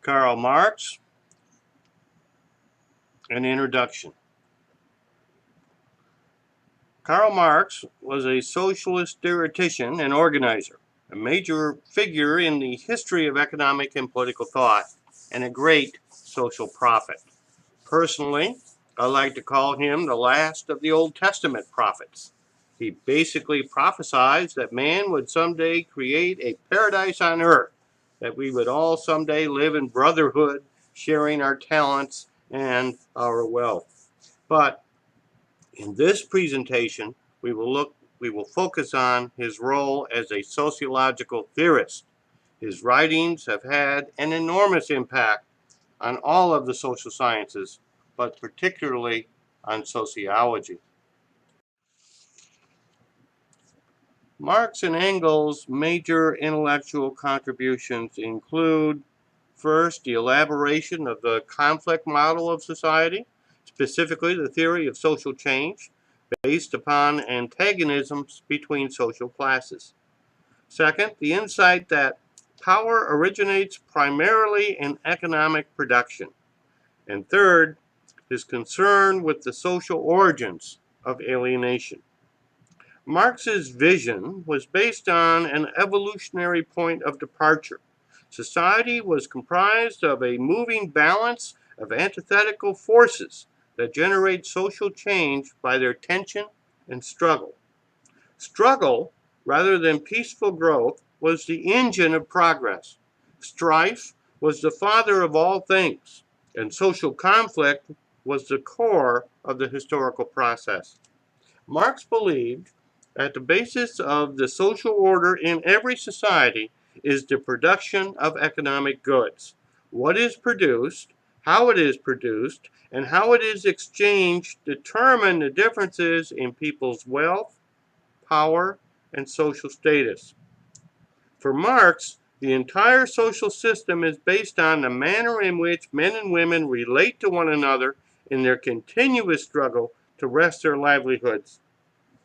Karl Marx. An introduction. Karl Marx was a socialist theoretician and organizer, a major figure in the history of economic and political thought, and a great social prophet. Personally, I like to call him the last of the Old Testament prophets. He basically prophesied that man would someday create a paradise on earth, that we would all someday live in brotherhood, sharing our talents and our wealth. But in this presentation, we will focus on his role as a sociological theorist. His writings have had an enormous impact on all of the social sciences, but particularly on sociology. Marx and Engels' major intellectual contributions include, first, the elaboration of the conflict model of society, specifically the theory of social change, based upon antagonisms between social classes. Second, the insight that power originates primarily in economic production. And third, his concern with the social origins of alienation. Marx's vision was based on an evolutionary point of departure. Society was comprised of a moving balance of antithetical forces that generate social change by their tension and struggle. Struggle, rather than peaceful growth, was the engine of progress. Strife was the father of all things, and social conflict was the core of the historical process. Marx believed at the basis of the social order in every society is the production of economic goods. What is produced, how it is produced, and how it is exchanged determine the differences in people's wealth, power, and social status. For Marx, the entire social system is based on the manner in which men and women relate to one another in their continuous struggle to wrest their livelihoods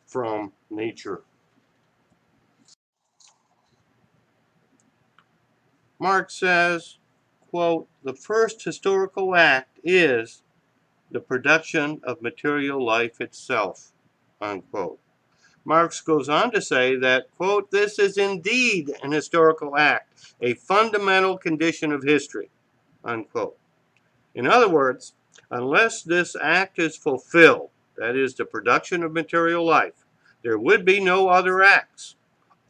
from nature. Marx says, quote, "The first historical act is the production of material life itself," unquote. Marx goes on to say that, quote, "This is indeed an historical act, a fundamental condition of history," unquote. In other words, unless this act is fulfilled, that is, the production of material life, there would be no other acts.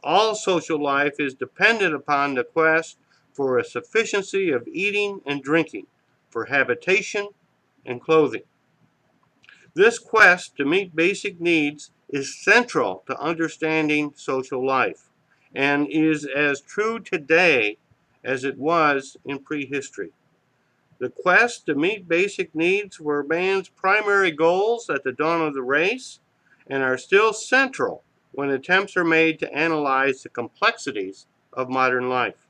All social life is dependent upon the quest for a sufficiency of eating and drinking, for habitation and clothing. This quest to meet basic needs is central to understanding social life and is as true today as it was in prehistory. The quest to meet basic needs were man's primary goals at the dawn of the race and are still central when attempts are made to analyze the complexities of modern life.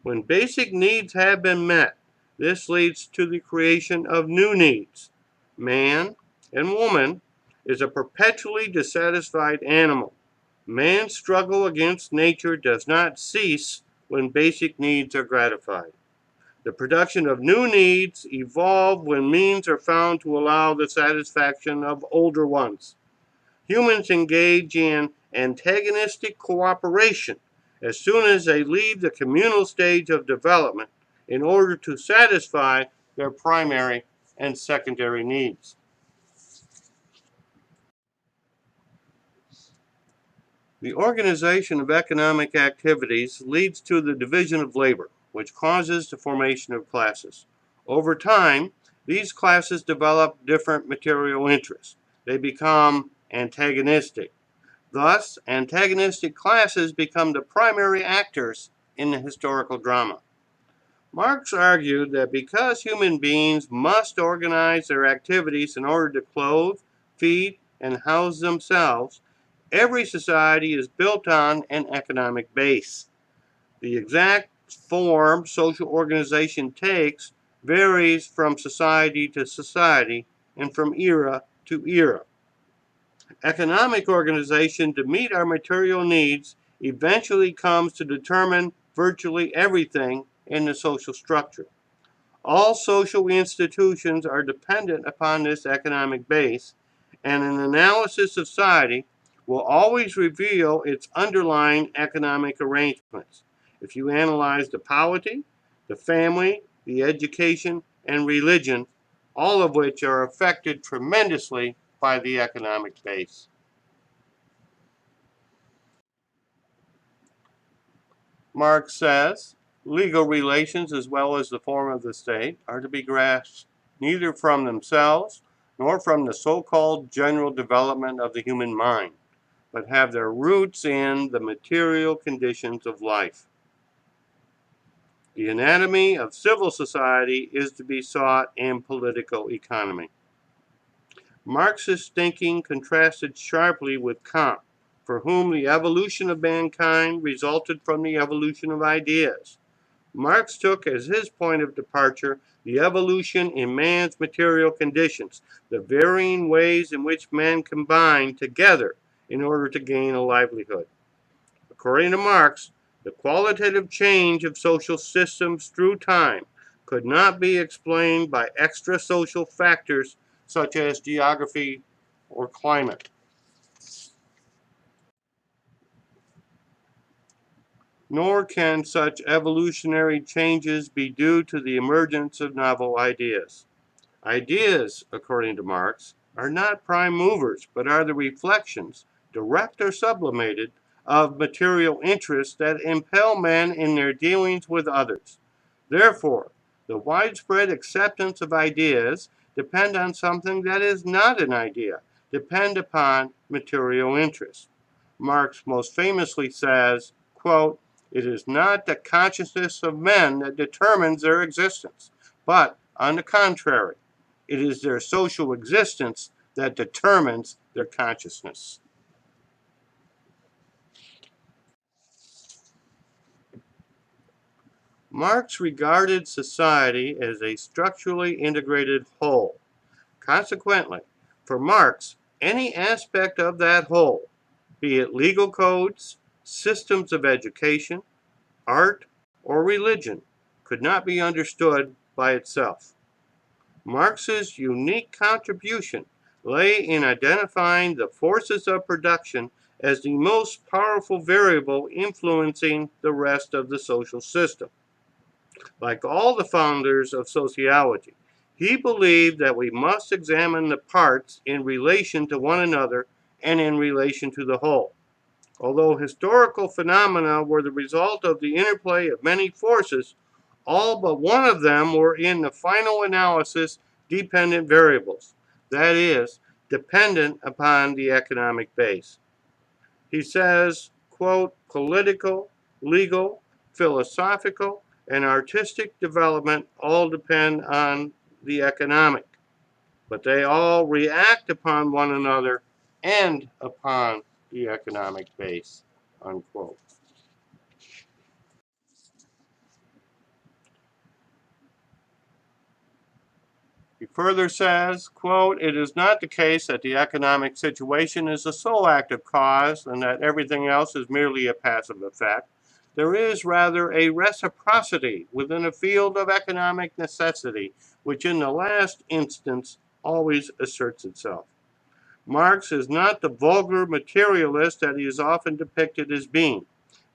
When basic needs have been met, this leads to the creation of new needs. Man and woman is a perpetually dissatisfied animal. Man's struggle against nature does not cease when basic needs are gratified. The production of new needs evolve when means are found to allow the satisfaction of older ones. Humans engage in antagonistic cooperation as soon as they leave the communal stage of development in order to satisfy their primary and secondary needs. The organization of economic activities leads to the division of labor, which causes the formation of classes. Over time, these classes develop different material interests. They become antagonistic. Thus, antagonistic classes become the primary actors in the historical drama. Marx argued that because human beings must organize their activities in order to clothe, feed, and house themselves, every society is built on an economic base. The exact form social organization takes varies from society to society and from era to era. Economic organization to meet our material needs eventually comes to determine virtually everything in the social structure. All social institutions are dependent upon this economic base, and an analysis of society will always reveal its underlying economic arrangements. If you analyze the polity, the family, the education, and religion, all of which are affected tremendously by the economic base. Marx says, legal relations as well as the form of the state are to be grasped neither from themselves nor from the so-called general development of the human mind, but have their roots in the material conditions of life. The anatomy of civil society is to be sought in political economy. Marxist thinking contrasted sharply with Kant, for whom the evolution of mankind resulted from the evolution of ideas. Marx took as his point of departure the evolution in man's material conditions, the varying ways in which men combine together in order to gain a livelihood. According to Marx, the qualitative change of social systems through time could not be explained by extra social factors such as geography or climate. Nor can such evolutionary changes be due to the emergence of novel ideas. Ideas, according to Marx, are not prime movers, but are the reflections, direct or sublimated, of material interests that impel men in their dealings with others. Therefore, the widespread acceptance of ideas depend on something that is not an idea, depend upon material interests. Marx most famously says, quote, "It is not the consciousness of men that determines their existence, but, on the contrary, it is their social existence that determines their consciousness." Marx regarded society as a structurally integrated whole. Consequently, for Marx, any aspect of that whole, be it legal codes, systems of education, art, or religion, could not be understood by itself. Marx's unique contribution lay in identifying the forces of production as the most powerful variable influencing the rest of the social system. Like all the founders of sociology, he believed that we must examine the parts in relation to one another and in relation to the whole. Although historical phenomena were the result of the interplay of many forces, all but one of them were in the final analysis dependent variables, that is, dependent upon the economic base. He says, quote, political, legal, philosophical, and artistic development all depend on the economic, but they all react upon one another and upon the economic base, unquote. He further says, quote, "It is not the case that the economic situation is the sole active cause and that everything else is merely a passive effect. There is rather a reciprocity within a field of economic necessity, which in the last instance always asserts itself." Marx is not the vulgar materialist that he is often depicted as being,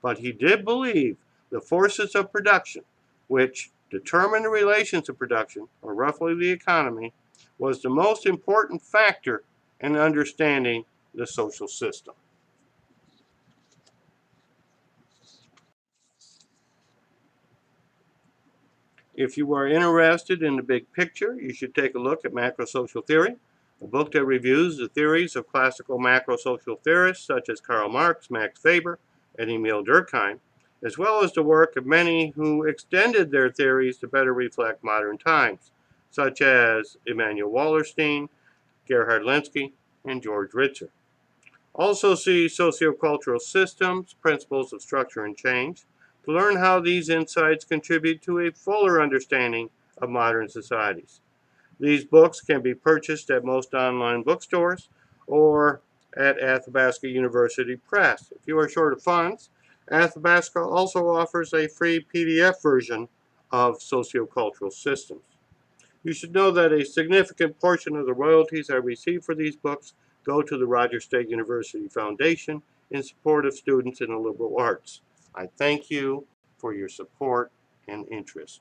but he did believe the forces of production, which determine the relations of production, or roughly the economy, was the most important factor in understanding the social system. If you are interested in the big picture, you should take a look at Macrosocial Theory, a book that reviews the theories of classical macrosocial theorists such as Karl Marx, Max Weber, and Emil Durkheim, as well as the work of many who extended their theories to better reflect modern times, such as Immanuel Wallerstein, Gerhard Lenski, and George Ritzer. Also see Sociocultural Systems, Principles of Structure and Change, to learn how these insights contribute to a fuller understanding of modern societies. These books can be purchased at most online bookstores or at Athabasca University Press. If you are short of funds, Athabasca also offers a free PDF version of sociocultural systems. You should know that a significant portion of the royalties I receive for these books go to the Rogers State University Foundation in support of students in the liberal arts. I thank you for your support and interest.